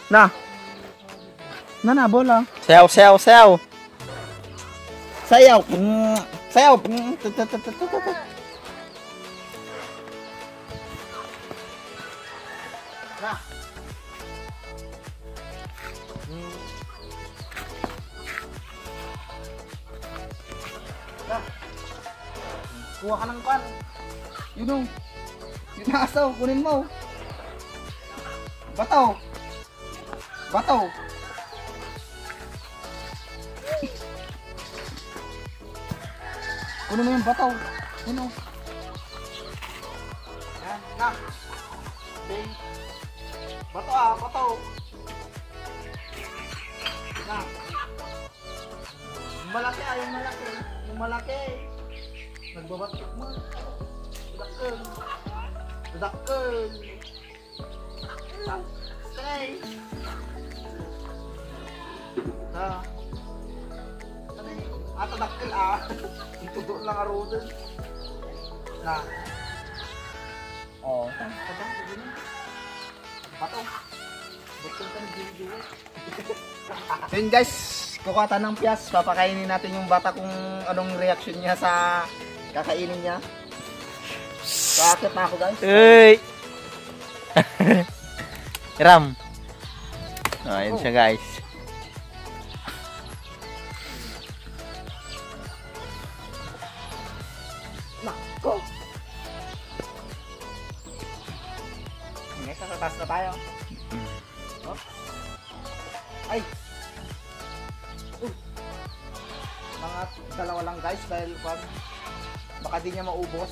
Na. Na bola. Sayaw, sayaw, sayaw. Sayaw. Sayaw. Na. Na. Kuha ka ng pan. Yun o. Yung asaw, kunin mo. Bataw. Bataw. Kunin mo yung bataw. Yun o. Yan, na. Okay. Bato bataw. Na. Yung malaki yung malaki. Yung malaki. Nagbabatok mo. Dadakkel. Dadakkel. Stay. Na. Dadakkel Itudo lang arodin. Na. Oh, Bato. Bato kan video. So yun guys, kukuha tayo ng piyas. Papakainin natin yung bata kung anong reaction niya sa kakainin niya. So akit na ako guys. Uy! Ram. Oh, yun siya guys. Nako! Ngayon sa taas na tayo. Oh. Ay! Mga dalawa lang guys dahil pag baka di niya maubos.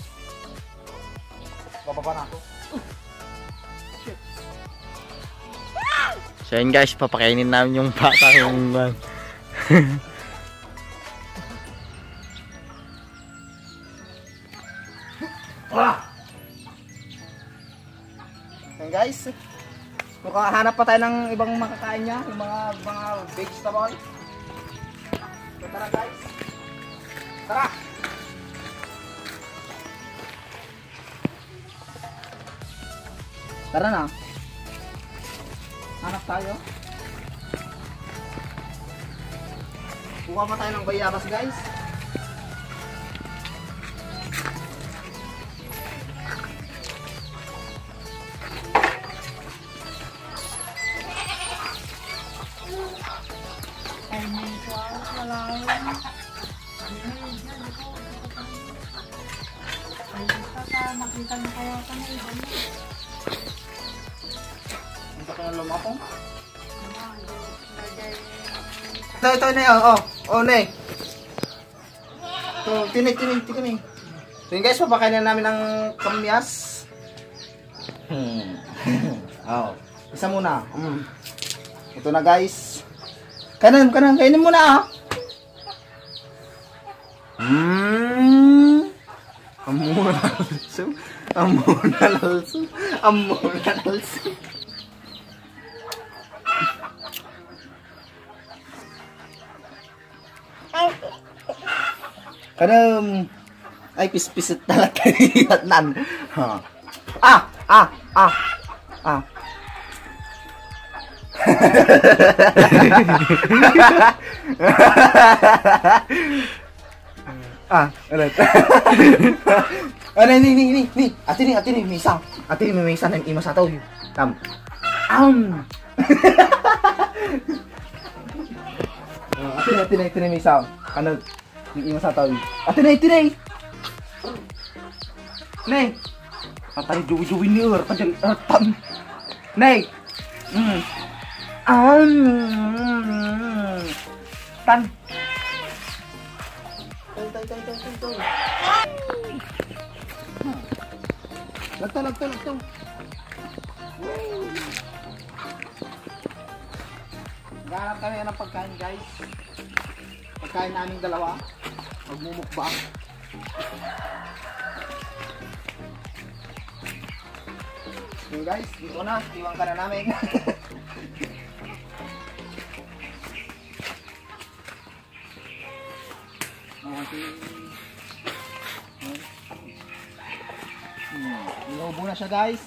Bababa na ako. Shit. So yun guys, papakainin namin yung bata yung Yan guys. Hanap pa tayo ng ibang makakain niya, yung mga vegetable. So, tara guys. Tara. Tara na. Hanap tayo. Kuha pa tayo ng bayabas guys. Makita na kaya ka na iba mo. Hindi ka na lumapong. Ito na yun. Oh, na eh. Ito, tinig. So yun guys, papakainin namin ng kamyas. Oh, isa muna. Ito na guys. Kainin muna Amunalso. Ay pispisit talaga nan. Ulit. Ni. Ate ni misang. Ate ni misang ng ima sa taw. Tam. Ate ni misang. Ano ng ima sa taw. Ate ni. Nay. Patay juwi ni ur padang tam. Nay. Tan. Tay. Lagtaw. Ganap kami ng pagkain guys. Pagkain naming dalawa. Magmumukbang. So guys, dito na. Iwan ka na namin. Inuubo na siya guys.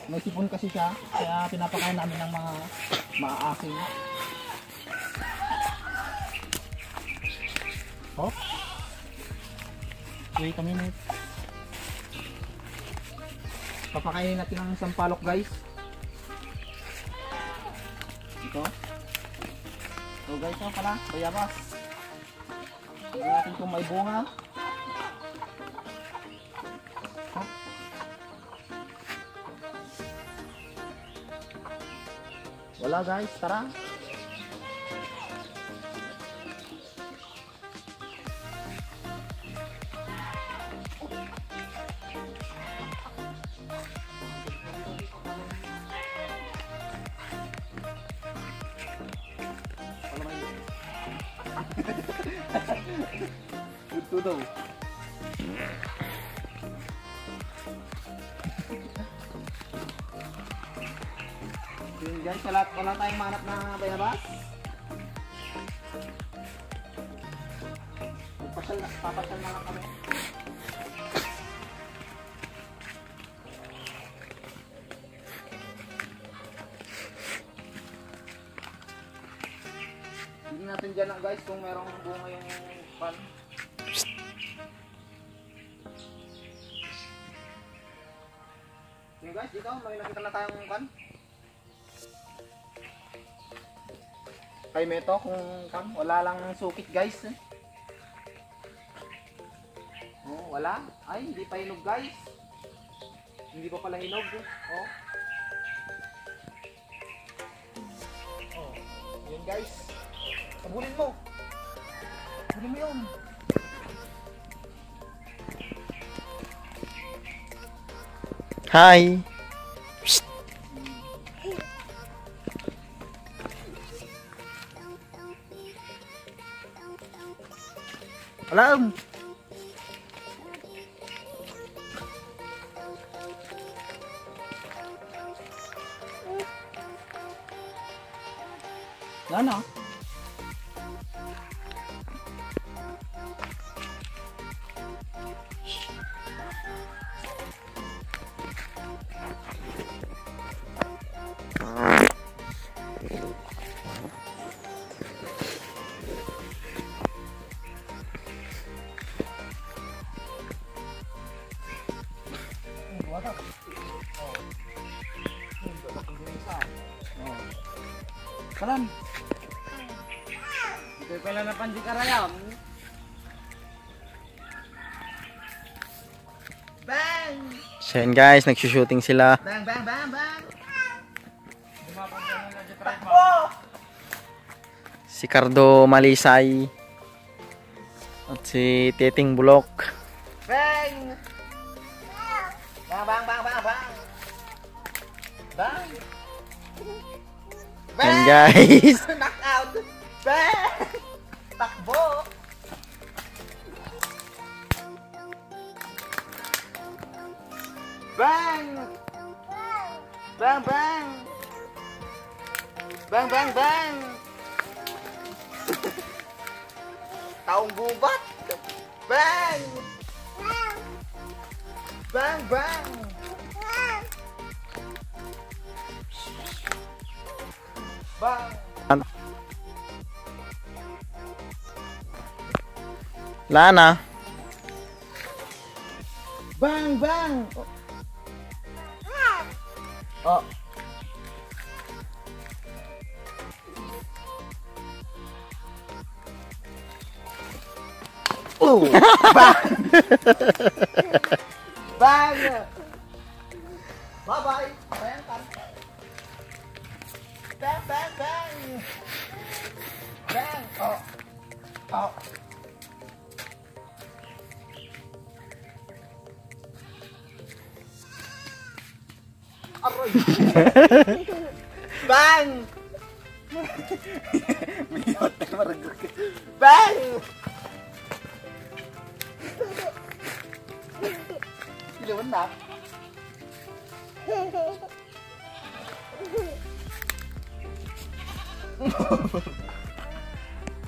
May sipon kasi siya, kaya pinapakain namin ng mga maaasim. Hop. Wait a minute. Papakainin natin ng sampalok guys. Ito. So guys, ito pala, bayabas. Tignan natin kung may bunga. Hop. Wala guys, tara. Ito daw. Yun guys, wala tayong manap na bayabas. Papasyal na lang kami. Hindi natin dyan lang guys kung merong bunga yung pan. Yung guys, dito may nakita na tayong pan. Kay Meto kung wala lang sukit guys. Oh, wala. Ay, hindi pa hinog guys. Hindi pa pala hinog. Oh. Oh, yun guys. Tabulin mo. Tabulin mo yun. Hi! Psst. Alam! Wala na. Kalan. Ito pala na pandi karayam. Bang! So yun guys, nagsushooting sila. Bang bang bang bang. Si Cardo Malisay at si Teting Bulok. Bang! Bang bang bang bang bang. Bang! Yan guys. Knock out! Bang! Takbo! Bang! Bang bang! Bang bang bang! Taong gubat! Bang! Bang bang! Bang! Lana. Bang bang! Oh. Oh! Bang! Bang! Bye-bye! Bang! Bang! Bang! Bang! Bang! Oh! Oh! Aroy! Bang! Miyot na maragog. Bang! Ilawan na.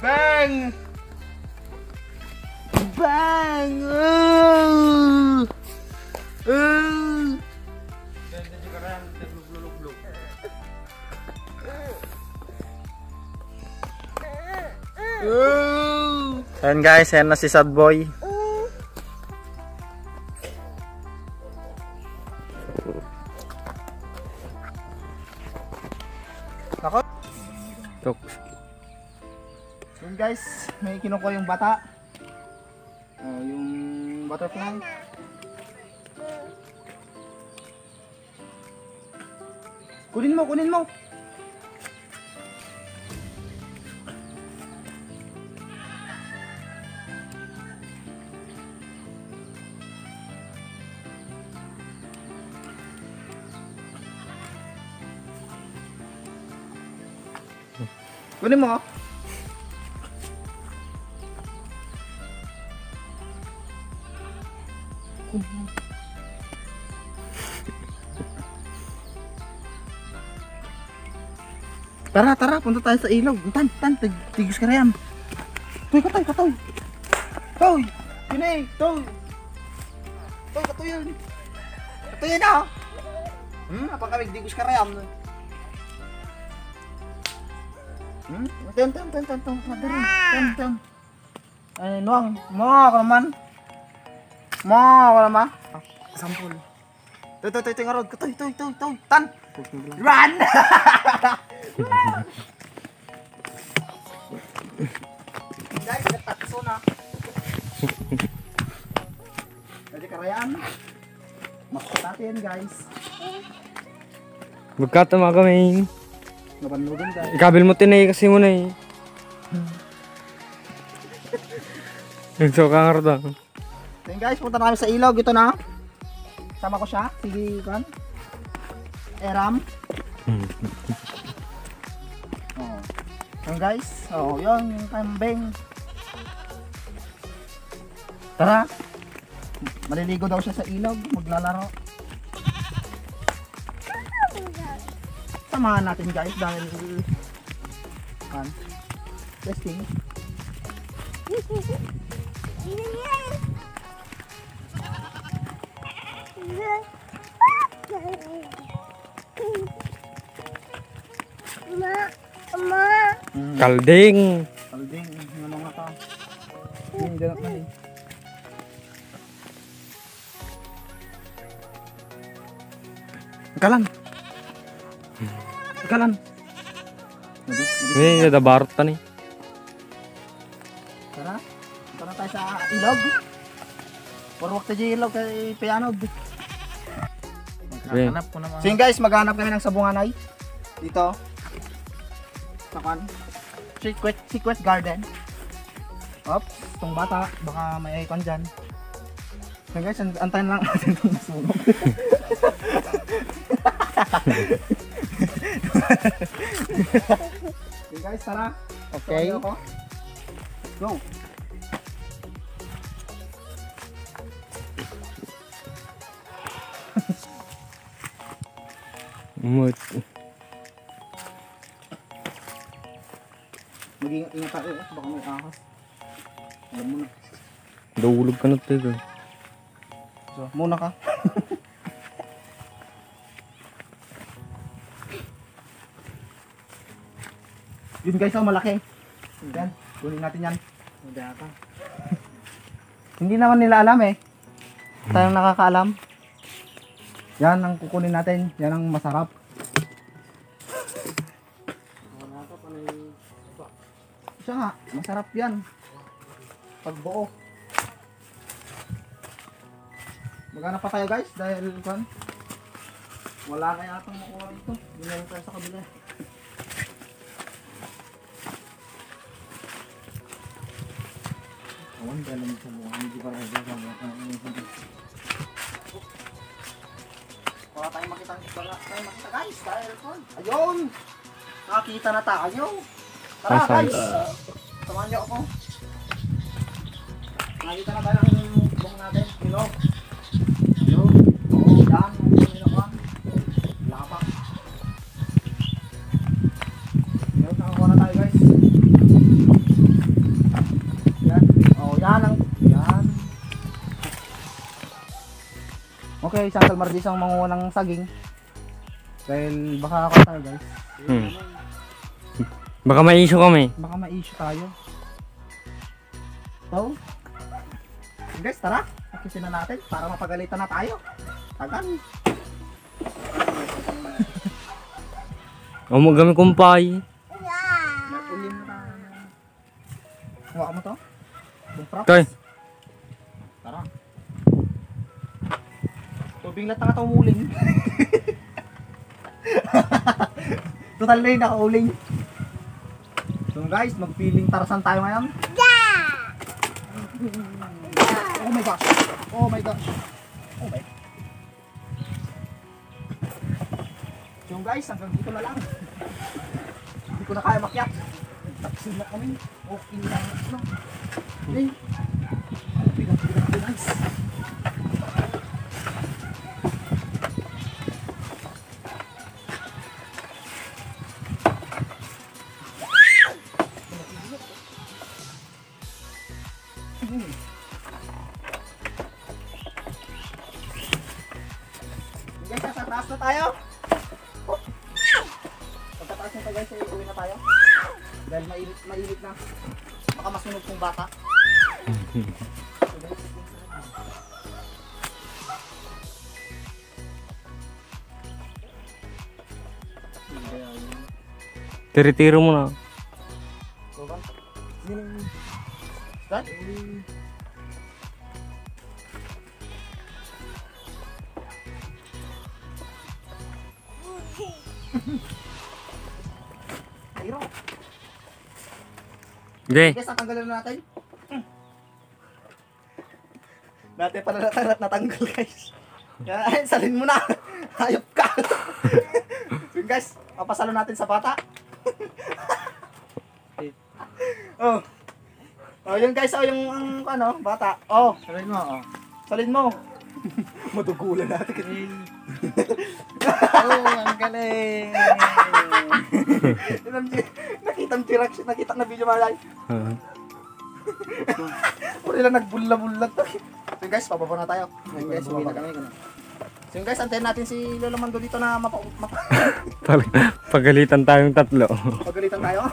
Bang! Bang! Ganda juga kan. Ayan guys, ayan na si Sad Boy. Nako. Ayan guys, may kinukuha yung bata. Yung butterfly. Kunin mo, kunin mo. Kunin mo. Tara, tara, punta tayo sa ilog. Tan, tigis ka na yan. Toy, katoy, katoy. Toy, yun eh, toy. Toy, katoy yun. Katoy yun ah. Napakamig, digos ka na yan. Ten. Ay, nuang, mo ako naman. Mo ako naman. Sampul. Toy, ngarod. Toy, tan. Run! Guys, natakso na. Pwede karayaan. Makot natin guys. Magkatama kami. Nabanlugin guys. Ikabil mo tinay kasi mo na eh. So ka nga rin. So guys, punta na kami sa ilog. Ito na. Sama ko siya. Sige, kan. Eram. Yan guys. Yun. Yung kambing. Tara. Maliligo daw siya sa ilog. Maglalaro. Samahan natin guys dahil testing. Kalding. Kalding, ano nga to? Hindi na mali. Kalan. Eh, nadabarot pa ni. Tara. Tara tayo sa ilog. Purwak tayo ilog kay Pianog. Maghanap ko naman. So yun guys, maghanap kami ng sabunganay. Dito. Sakan. Secret garden. Oops, itong bata. Baka may icon dyan. So guys, antayin lang natin itong masunog. So guys, tara. Okay. Ako. Go. Umut. Mag-ingat tayo. Baka may ahas. Alam mo na. Dahulog ka na tayo. So, muna ka. Yun guys, malaki. Yan, kunin natin yan. Hindi naman nila alam eh. Tayong nakakaalam. Yan ang kukunin natin. Yan ang masarap. Siya nga, masarap yan. Pag buo. Maghanap pa tayo guys dahil wala kaya itong makuha dito. Binayang tayo sa kabila. Awan, galang sa buwan. Hindi pa rin sa buwan. Wala tayong makita guys dahil ayun! Nakakita na tayo. Tara guys! Samahan niyo ako. Nakita na tayo ng buong natin. Ilog. Oo, yan. Lapak. Yun, nakakuha na tayo guys. Yan. Yan ang... Yan. Okay, isang kalmardisang manguha ng saging. Dahil baka ako tayo guys. Baka may issue kami. Baka ma-issue tayo. So, guys, tara. Akisin na natin para mapagalitan na tayo. Tagal. O magamit kumpay. Nakulim na. Huwag mo to. Yung props. Tay. Tara. Tubig lahat na umuling. Total na yun, nakauling. So guys, mag-feeling Tarzan tayo ngayon. Oh my gosh. Oh my gosh. Oh my. So guys, hanggang dito na lang. Hindi ko na kaya makyat. Tapsin na kami. Okay lang. No? Okay. Bigat guys. Guys, nasa taas na tayo. Pagkataas nito guys, uwi na tayo. Dahil mainit na. Baka masunog kong bata. Tiri-tiro mo na. Start? Ayro. Hindi. Guys, natanggalan na natin. Dati pala natanggal guys. Kaya ay, salin mo na. Hayop ka. So, guys, papasalo natin sa bata. Oh. Oh, yun guys, oh, yung ano, bata. Oh, salin mo, oh. Salin mo. Madugulan natin. Oh, ang galing. Nakita ang T-Rex, nakita na video malay. Puro lang nagbula-bulat. So guys, pababa na tayo. So guys, uwi na kami. So guys, antayin natin si Lola Mando dito na Pagalitan tayong tatlo. pagalitan tayo.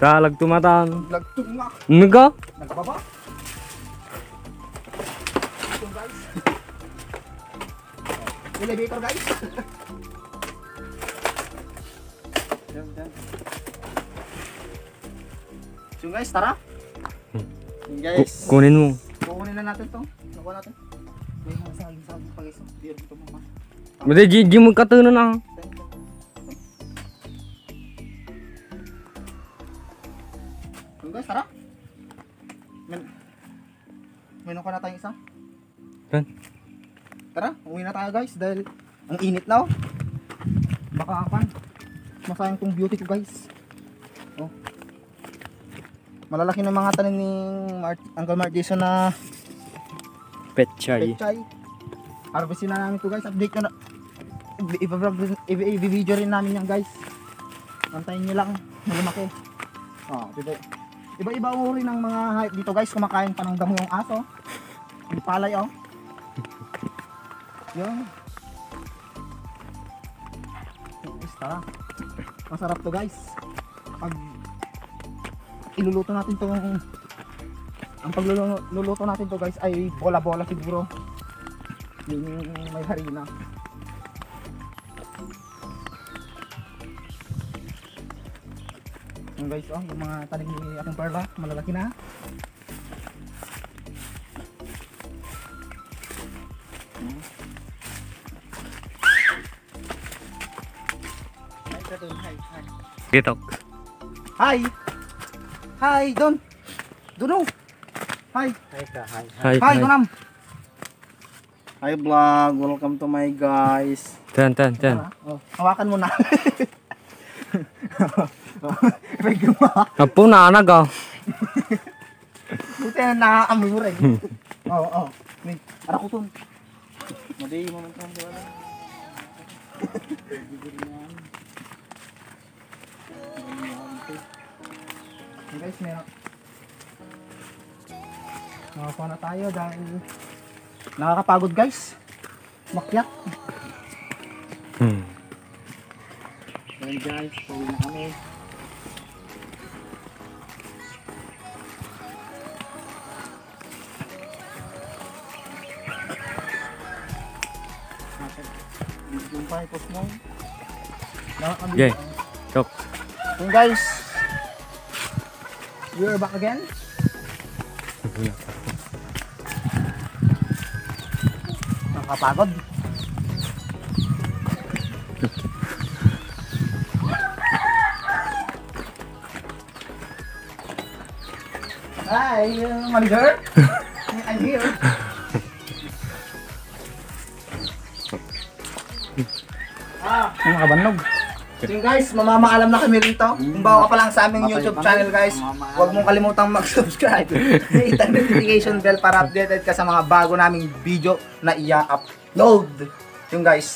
Talag tumatan. Lagtong nga. Naga? Nagbaba. So guys. Elevator guys. So guys, tara. So guys. Kunin mo. Kukunin na natin to. Nakuha natin. May mga saging-saging pag isa. Dito mo pa. Mada di mo katunan na. So guys, tara. Meron ka na tayong isa. Yan. Tara, uwi na tayo guys dahil ang init na oh. Baka apan. Masayang tong beauty ko guys. Oh. Malalaki na mga tanim ni Uncle Mark Jason na Petchay. pechay. Harvestin na namin to guys. Update na. I-video rin namin yan guys. Antayin nyo lang. Malumaki. Oh, iba-iba uri ng mga hayop dito guys. Kumakain pa ng damo yung aso. Yung palay oh. Yun. Guys, tara. Masarap to guys. Pag iluluto natin to, ang pagluluto natin to guys ay bola-bola siguro. Yung may harina. Yung guys oh, yung mga tanim ni ating Perla, malalaki na. Gitok. Hi! Hi, Don! Dono! Hi! Hi. Hi, Donam! Hi vlog! Welcome to my guys! Ten. Oh, hawakan mo na. May gumawa. Apo na anag ah. Buti na nakaamoy mo rin. Oo. May, arakutun. Madi, momentum ko lang. Guys, meron. Nakakuha na tayo dahil nakakapagod guys. Makyat. Ayan guys, pauwi na kami. pakipos mo. Okay. Chok. So guys, we are back again. Nakapagod. Hi, manager. I'm here. Ang mga bannog. So yun guys, mamamaalam na kami rito. Kung bago ka pa lang sa aming YouTube channel guys, huwag mong kalimutang mag-subscribe. Hit ang notification bell para updated ka sa mga bago naming video na i-upload. Yun guys.